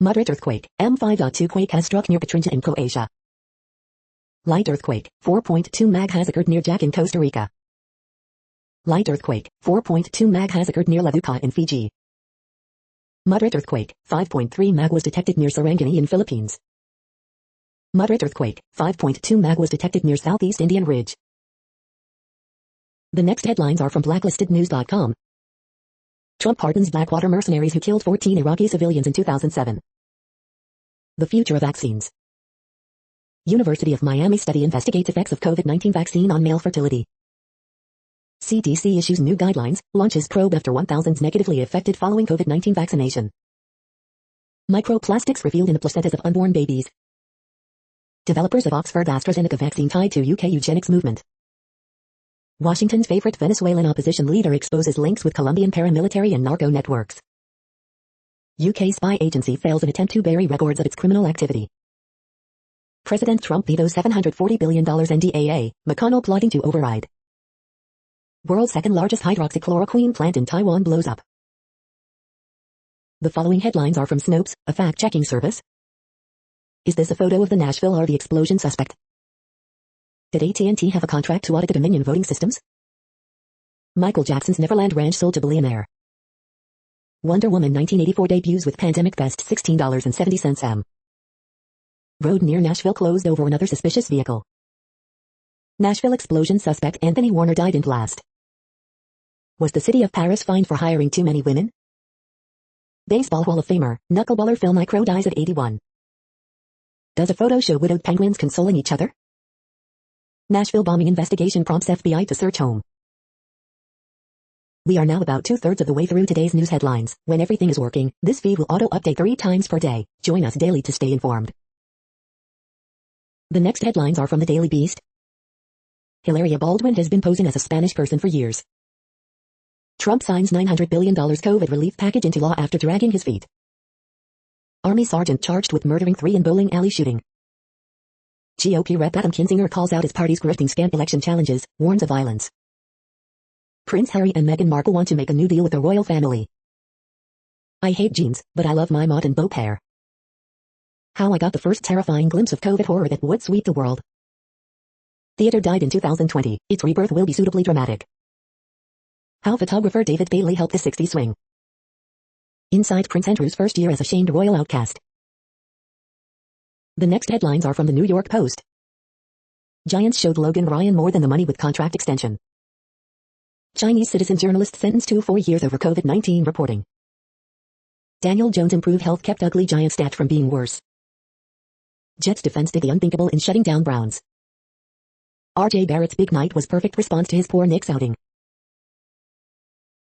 Moderate earthquake, M5.2 quake has struck near Petrinja in Croatia. Light earthquake, 4.2 mag has occurred near Jack in Costa Rica. Light earthquake, 4.2 mag has occurred near Lavuka in Fiji. Moderate earthquake, 5.3 mag was detected near Sarangani in Philippines. Moderate earthquake, 5.2 mag was detected near Southeast Indian Ridge. The next headlines are from blacklistednews.com. Trump pardons Blackwater mercenaries who killed 14 Iraqi civilians in 2007. The future of vaccines. University of Miami study investigates effects of COVID-19 vaccine on male fertility. CDC issues new guidelines, launches probe after 1,000s negatively affected following COVID-19 vaccination. Microplastics revealed in the placentas of unborn babies. Developers of Oxford AstraZeneca vaccine tied to UK eugenics movement. Washington's favorite Venezuelan opposition leader exposes links with Colombian paramilitary and narco networks. UK spy agency fails in attempt to bury records of its criminal activity. President Trump vetoes $740 billion NDAA, McConnell plotting to override. World's second largest hydroxychloroquine plant in Taiwan blows up. The following headlines are from Snopes, a fact-checking service. Is this a photo of the Nashville RV explosion suspect? Did AT&T have a contract to audit the Dominion voting systems? Michael Jackson's Neverland Ranch sold to billionaire. Wonder Woman 1984 debuts with pandemic best $16.70 m. Road near Nashville closed over another suspicious vehicle. Nashville explosion suspect Anthony Warner died in blast. Was the city of Paris fined for hiring too many women? Baseball Hall of Famer, knuckleballer Phil Niekro dies at 81. Does a photo show widowed penguins consoling each other? Nashville bombing investigation prompts FBI to search home. We are now about 2/3 of the way through today's news headlines. When everything is working, this feed will auto-update 3 times per day. Join us daily to stay informed. The next headlines are from the Daily Beast. Hilaria Baldwin has been posing as a Spanish person for years. Trump signs $900 billion COVID relief package into law after dragging his feet. Army sergeant charged with murdering 3 in bowling alley shooting. GOP Rep Adam Kinzinger calls out his party's grifting scam election challenges, warns of violence. Prince Harry and Meghan Markle want to make a new deal with the royal family. I hate jeans, but I love my mod and bow pair. How I got the first terrifying glimpse of COVID horror that would sweep the world. Theater died in 2020, its rebirth will be suitably dramatic. How photographer David Bailey helped the 60s swing. Inside Prince Andrew's first year as a shamed royal outcast. The next headlines are from the New York Post. Giants showed Logan Ryan more than the money with contract extension. Chinese citizen journalist sentenced to 4 years over COVID-19 reporting. Daniel Jones improved health kept ugly Giant stat from being worse. Jets defense did the unthinkable in shutting down Browns. RJ Barrett's big night was perfect response to his poor Knicks outing.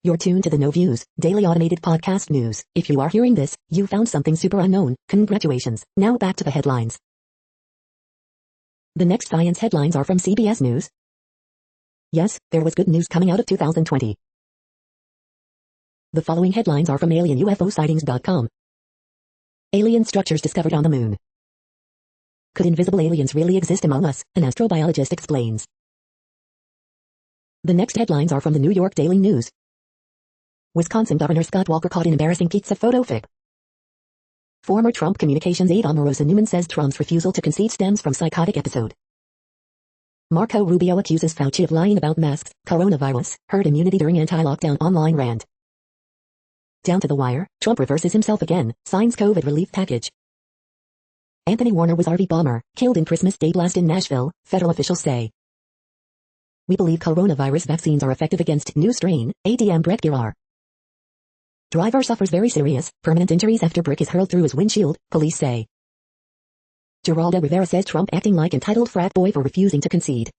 You're tuned to the No Views, daily automated podcast news. If you are hearing this, you found something super unknown. Congratulations. Now back to the headlines. The next science headlines are from CBS News. Yes, there was good news coming out of 2020. The following headlines are from alienUFOsightings.com. Alien structures discovered on the moon. Could invisible aliens really exist among us? An astrobiologist explains. The next headlines are from the New York Daily News. Wisconsin Governor Scott Walker caught in embarrassing pizza photo fib. Former Trump communications aide Omarosa Newman says Trump's refusal to concede stems from psychotic episode. Marco Rubio accuses Fauci of lying about masks, coronavirus, herd immunity during anti-lockdown online rant. Down to the wire, Trump reverses himself again, signs COVID relief package. Anthony Warner was RV bomber, killed in Christmas Day blast in Nashville, federal officials say. We believe coronavirus vaccines are effective against new strain, ADM Brett Girar. Driver suffers very serious, permanent injuries after brick is hurled through his windshield, police say. Geraldo Rivera says Trump acting like entitled frat boy for refusing to concede.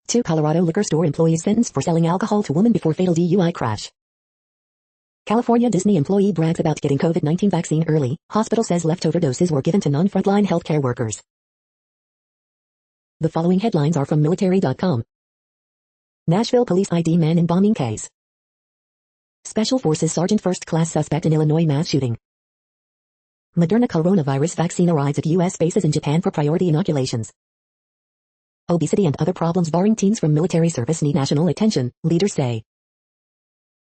2 Colorado liquor store employees sentenced for selling alcohol to woman before fatal DUI crash. California Disney employee brags about getting COVID-19 vaccine early. Hospital says leftover doses were given to non-frontline healthcare workers. The following headlines are from military.com. Nashville police ID man in bombing case. Special Forces Sergeant first class suspect in Illinois mass shooting. Moderna coronavirus vaccine arrives at U.S. bases in Japan for priority inoculations. Obesity and other problems barring teens from military service need national attention, leaders say.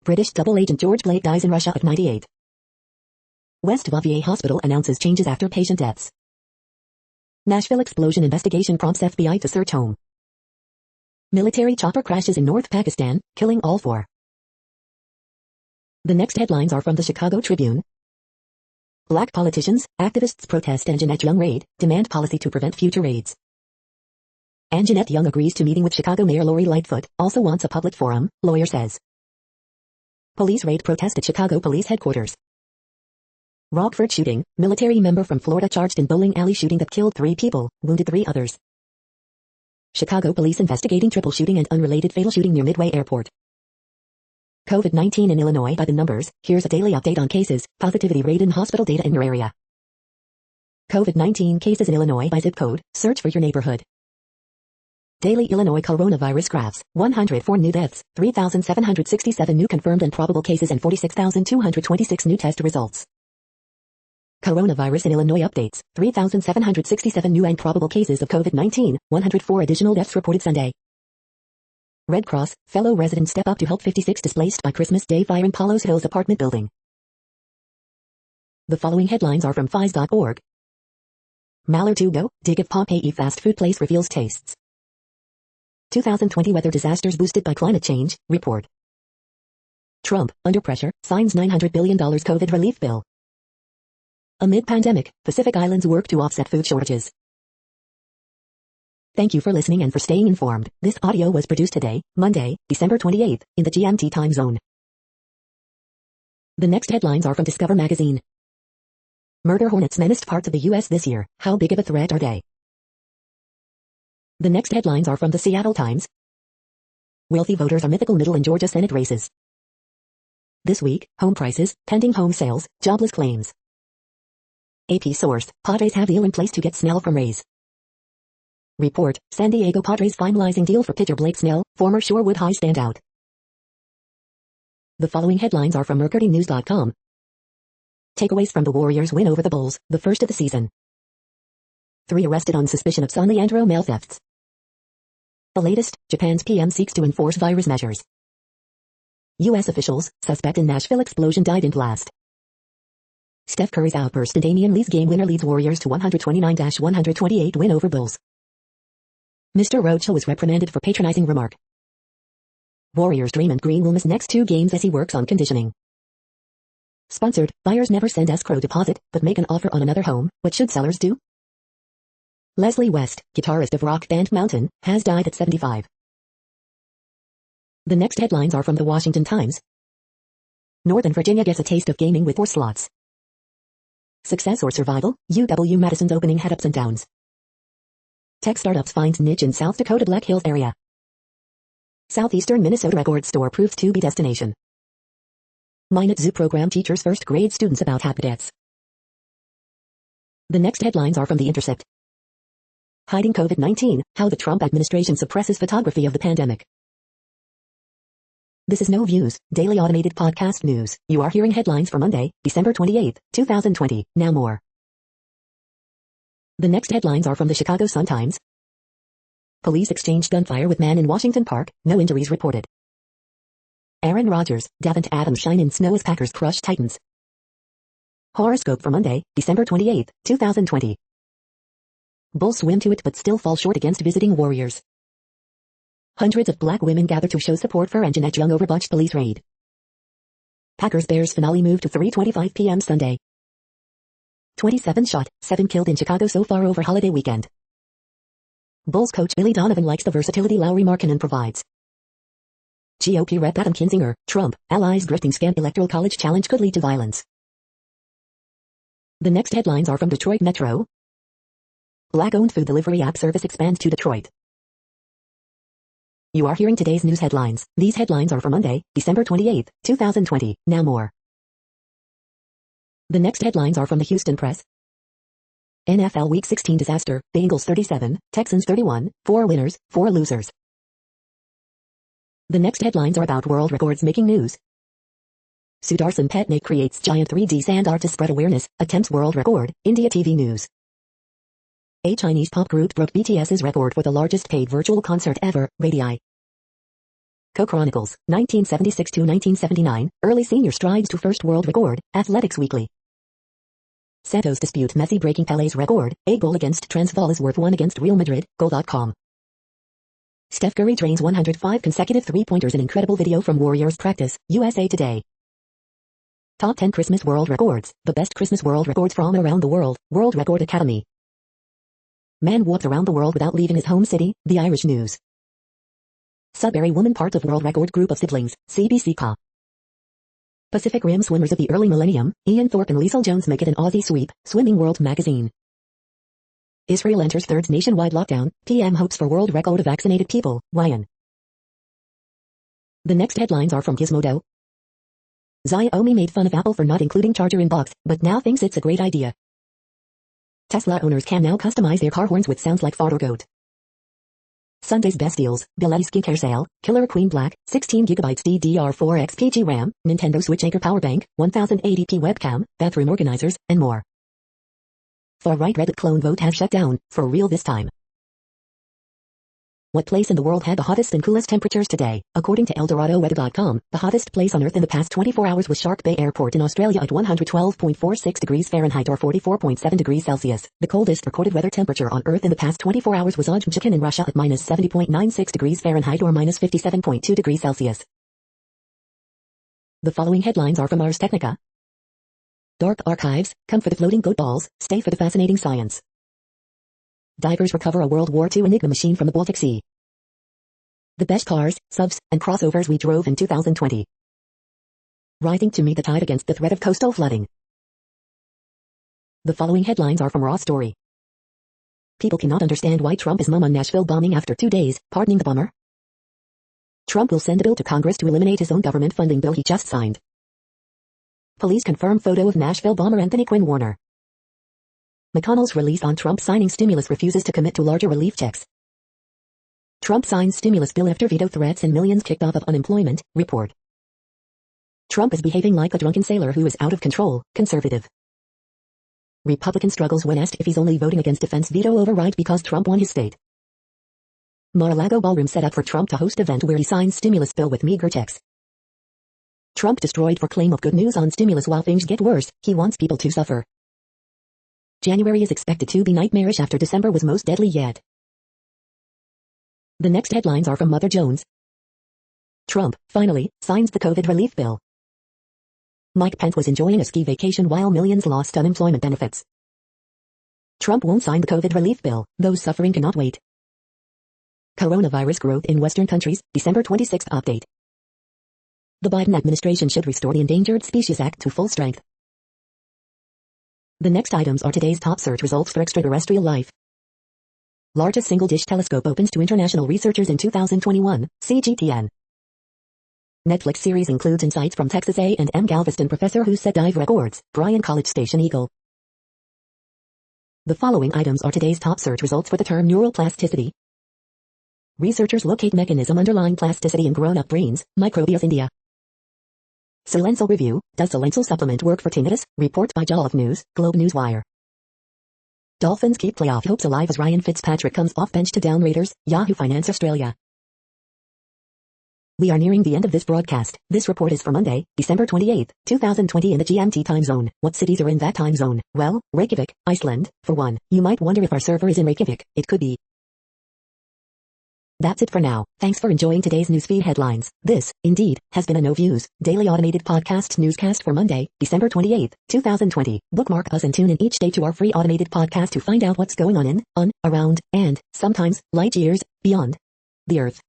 British double agent George Blake dies in Russia at 98. West VA Hospital announces changes after patient deaths. Nashville explosion investigation prompts FBI to search home. Military chopper crashes in North Pakistan, killing all 4. The next headlines are from the Chicago Tribune. Black politicians, activists protest Anjanette Young raid, demand policy to prevent future raids. Anjanette Young agrees to meeting with Chicago Mayor Lori Lightfoot, also wants a public forum, lawyer says. Police raid protest at Chicago Police Headquarters. Rockford shooting, military member from Florida charged in bowling alley shooting that killed 3 people, wounded 3 others. Chicago police investigating triple shooting and unrelated fatal shooting near Midway Airport. COVID-19 in Illinois by the numbers, here's a daily update on cases, positivity rate and hospital data in your area. COVID-19 cases in Illinois by zip code, search for your neighborhood. Daily Illinois coronavirus graphs, 104 new deaths, 3,767 new confirmed and probable cases and 46,226 new test results. Coronavirus in Illinois updates, 3,767 new and probable cases of COVID-19, 104 additional deaths reported Sunday. Red Cross, fellow residents step up to help 56 displaced by Christmas Day fire in Palos Hills apartment building. The following headlines are from FIS.org. Mallard to go, dig if Pompeii fast food place reveals tastes. 2020 weather disasters boosted by climate change, report. Trump, under pressure, signs $900 billion COVID relief bill. Amid pandemic, Pacific Islands work to offset food shortages. Thank you for listening and for staying informed. This audio was produced today, Monday, December 28th, in the GMT time zone. The next headlines are from Discover magazine. Murder hornets menaced parts of the U.S. this year. How big of a threat are they? The next headlines are from the Seattle Times. Wealthy voters are mythical middle in Georgia Senate races. This week, home prices, pending home sales, jobless claims. AP source, Padres have deal in place to get Snell from Rays. Report, San Diego Padres finalizing deal for pitcher Blake Snell, former Shorewood High standout. The following headlines are from MercuryNews.com. Takeaways from the Warriors win over the Bulls, the first of the season. 3 arrested on suspicion of San Leandro mail thefts. The latest, Japan's PM seeks to enforce virus measures. U.S. officials, suspect in Nashville explosion died in blast. Steph Curry's outburst in Damian Lee's game winner leads Warriors to 129-128 win over Bulls. Mr. Roadshow was reprimanded for patronizing remark. Warriors Draymond Green will miss next 2 games as he works on conditioning. Sponsored, buyers never send escrow deposit, but make an offer on another home. What should sellers do? Leslie West, guitarist of rock band Mountain, has died at 75. The next headlines are from the Washington Times. Northern Virginia gets a taste of gaming with 4 slots. Success or survival, UW-Madison's opening had ups and downs. Tech startups find niche in South Dakota Black Hills area. Southeastern Minnesota record store proved to be destination. Minot Zoo program teachers first grade students about habits. The next headlines are from The Intercept. Hiding COVID-19, how the Trump administration suppresses photography of the pandemic. This is No Views, daily automated podcast news. You are hearing headlines for Monday, December 28th, 2020. Now more. The next headlines are from the Chicago Sun-Times. Police exchanged gunfire with man in Washington Park, no injuries reported. Aaron Rodgers, Davante Adams shine in snow as Packers crush Titans. Horoscope for Monday, December 28th, 2020. Bulls swim to it but still fall short against visiting Warriors. Hundreds of black women gather to show support for Anjanette Young over botched police raid. Packers-Bears finale moved to 3:25 p.m. Sunday. 27 shot, 7 killed in Chicago so far over holiday weekend. Bulls coach Billy Donovan likes the versatility Lauri Markkanen provides. GOP Rep Adam Kinzinger, Trump, allies drifting scam electoral college challenge could lead to violence. The next headlines are from Detroit Metro. Black-owned food delivery app service expands to Detroit. You are hearing today's news headlines. These headlines are for Monday, December 28th, 2020. Now more. The next headlines are from the Houston Press. NFL Week 16 disaster, Bengals 37, Texans 31, 4 winners, 4 losers. The next headlines are about world records making news. Sudarshan Patnaik creates giant 3D sand art to spread awareness, attempts world record, India TV News. A Chinese pop group broke BTS's record for the largest paid virtual concert ever, Radii. Co-Chronicles, 1976 to 1979, early senior strides to first world record, Athletics Weekly. Santos dispute Messi breaking Pele's record, a goal against Transvaal is worth one against Real Madrid, Goal.com. Steph Curry drains 105 consecutive three-pointers in incredible video from Warriors practice, USA Today. Top 10 Christmas World Records, the best Christmas world records from around the world, World Record Academy. Man walked around the world without leaving his home city, The Irish News. Sudbury woman part of world record group of siblings, CBC. Pacific Rim swimmers of the early millennium, Ian Thorpe and Liesl Jones make it an Aussie sweep, Swimming World magazine. Israel enters third nationwide lockdown, PM hopes for world record of vaccinated people, YN. The next headlines are from Gizmodo. Xiaomi made fun of Apple for not including charger in box, but now thinks it's a great idea. Tesla owners can now customize their car horns with sounds like fart or goat. Sunday's best deals, Biletti skincare sale, Killer Queen Black, 16GB DDR4 XPG RAM, Nintendo Switch Anchor power bank, 1080p webcam, bathroom organizers, and more. Far-right Reddit clone vote has shut down, for real this time. What place in the world had the hottest and coolest temperatures today? According to ElDoradoWeather.com, the hottest place on Earth in the past 24 hours was Shark Bay Airport in Australia at 112.46 degrees Fahrenheit or 44.7 degrees Celsius. The coldest recorded weather temperature on Earth in the past 24 hours was Ojmchikin in Russia at minus 70.96 degrees Fahrenheit or minus 57.2 degrees Celsius. The following headlines are from Ars Technica. Dark archives, come for the floating goat balls, stay for the fascinating science. Divers recover a World War II Enigma machine from the Baltic Sea. The best cars, subs, and crossovers we drove in 2020. Rising to meet the tide against the threat of coastal flooding. The following headlines are from Raw Story. People cannot understand why Trump is mum on Nashville bombing after 2 days, pardoning the bomber. Trump will send a bill to Congress to eliminate his own government funding bill he just signed. Police confirm photo of Nashville bomber Anthony Quinn Warner. McConnell's release on Trump signing stimulus refuses to commit to larger relief checks. Trump signs stimulus bill after veto threats and millions kicked off of unemployment, report. Trump is behaving like a drunken sailor who is out of control, conservative. Republican struggles when asked if he's only voting against defense veto override because Trump won his state. Mar-a-Lago ballroom set up for Trump to host event where he signs stimulus bill with meager checks. Trump destroyed for claim of good news on stimulus while things get worse, he wants people to suffer. January is expected to be nightmarish after December was most deadly yet. The next headlines are from Mother Jones. Trump, finally, signs the COVID relief bill. Mike Pence was enjoying a ski vacation while millions lost unemployment benefits. Trump won't sign the COVID relief bill, those suffering cannot wait. Coronavirus growth in Western countries, December 26 update. The Biden administration should restore the Endangered Species Act to full strength. The next items are today's top search results for extraterrestrial life. Largest single-dish telescope opens to international researchers in 2021, CGTN. Netflix series includes insights from Texas A&M Galveston professor who set dive records, Bryan College Station Eagle. The following items are today's top search results for the term neuroplasticity. Researchers locate mechanism underlying plasticity in grown-up brains, Microbius India. Silencio review, does Silencio supplement work for tinnitus? Report by Jollof News, Globe Newswire. Dolphins keep playoff hopes alive as Ryan Fitzpatrick comes off bench to down Raiders, Yahoo Finance Australia. We are nearing the end of this broadcast. This report is for Monday, December 28, 2020 in the GMT time zone. What cities are in that time zone? Well, Reykjavik, Iceland, for one. You might wonder if our server is in Reykjavik. It could be. That's it for now. Thanks for enjoying today's newsfeed headlines. This, indeed, has been a No Views, daily automated podcast newscast for Monday, December 28, 2020. Bookmark us and tune in each day to our free automated podcast to find out what's going on, around, and, sometimes, light years, beyond the Earth.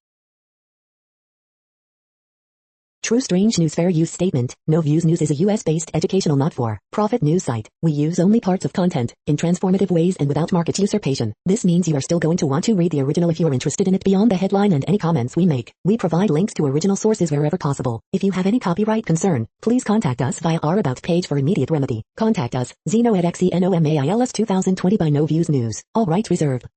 True Strange News Fair Use Statement. No Views News is a US-based educational not-for-profit news site. We use only parts of content in transformative ways and without market usurpation. This means you are still going to want to read the original if you are interested in it beyond the headline and any comments we make. We provide links to original sources wherever possible. If you have any copyright concern, please contact us via our About page for immediate remedy. Contact us, Zeno at XENOMAILS 2020 by No Views News. All rights reserved.